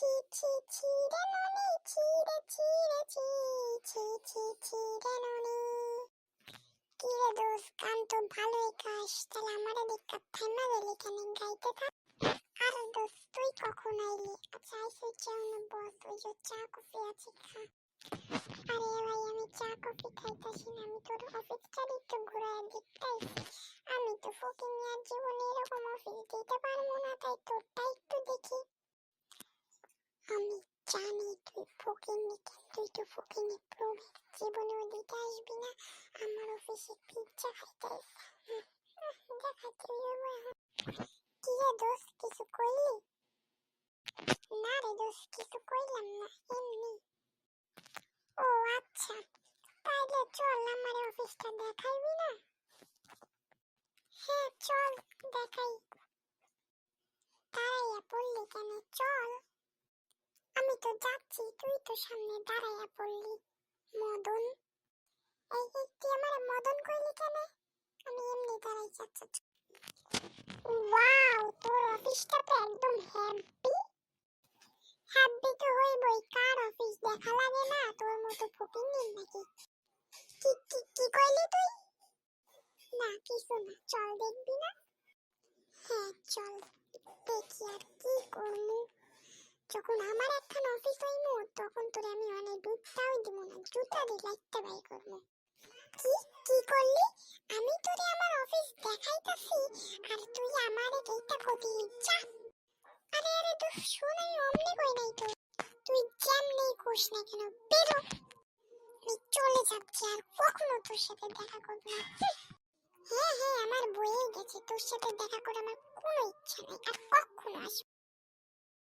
ছি ছি ছি রে ননি, ছি রে ছি রে ছি, ছি ছি ছি রে ননি। কি রে দোস্ত, গান তো ভালোই গাস, তাহলে আমারে দেখা থাইমা গেলি কেন? গাইতে থাক। আর দোস্ত তুই কখন আইলি? আচ্ছা আইসি কেমন বস, ওই যে চা কফি আছে খা। আরে ভাই আমি চা কফি খাইতাছি না, আমি তোর অফিসটা একটু ঘুরায় দেখতাইছি। আমি তো ফকিনিয়ার জীবনে এরকম অফিস দিতে পারবো না, তাই তোরটা একটু দেখি। আমি জানি তুই ফকিনি, তুই তো ফকিনি প্রবে, জীবনেও দিতে আসবি না আমার অফিসে পিজ্জা খাইতে। দেখা তুইও কি রে দোস্ত, কিছু কইলি? না রে দোস্ত, কিছু কইলাম না, এমনি। ও আচ্ছা, তাইলে চল আমার অফিসটা দেখাইবি না? হ্যাঁ চল দেখাই। দাঁড়াইয়া পড়লি কেন, চল। আমি তো যাচ্ছি, তুই তো সামনে দাঁড়াইয়া পড়লি। মদন, এই তুই আমার মদন কইলি কেন? আমি এমনি দাঁড়াই যাচ্ছি। ওয়াও, তোর অফিসটা তো একদম হ্যাপি। হ্যাপি তো হইবই, কার অফিস দেখা লাগে না তোর মতো ফকিন্নির নাকি? কি কি কি কইলি তুই? না কিছু না, চল দেখবি না? হ্যাঁ চল দেখি, আর কি করবো। যখন আমার একখান অফিস হইমু তখন তোরে আমি অনেক দুধটাও দিব না, জুতা দিয়ে লাইটটা বাই করবো। কি কি করলি? আমি তোরে আমার অফিস দেখাইতাছি আর তুই আমারে এইটা কইতে যা। আরে আরে তুই শুন, আমি অমনি কই নাই তো, তুই যেমনি কোস না কেন বেরো। আমি চলে যাচ্ছি, আর কখনো তোর সাথে দেখা করব না। হ্যাঁ হ্যাঁ, আমার বইয়ে গেছে, তোর সাথে দেখা করে আমার কোনো ইচ্ছা নেই, আর কখনো আসবো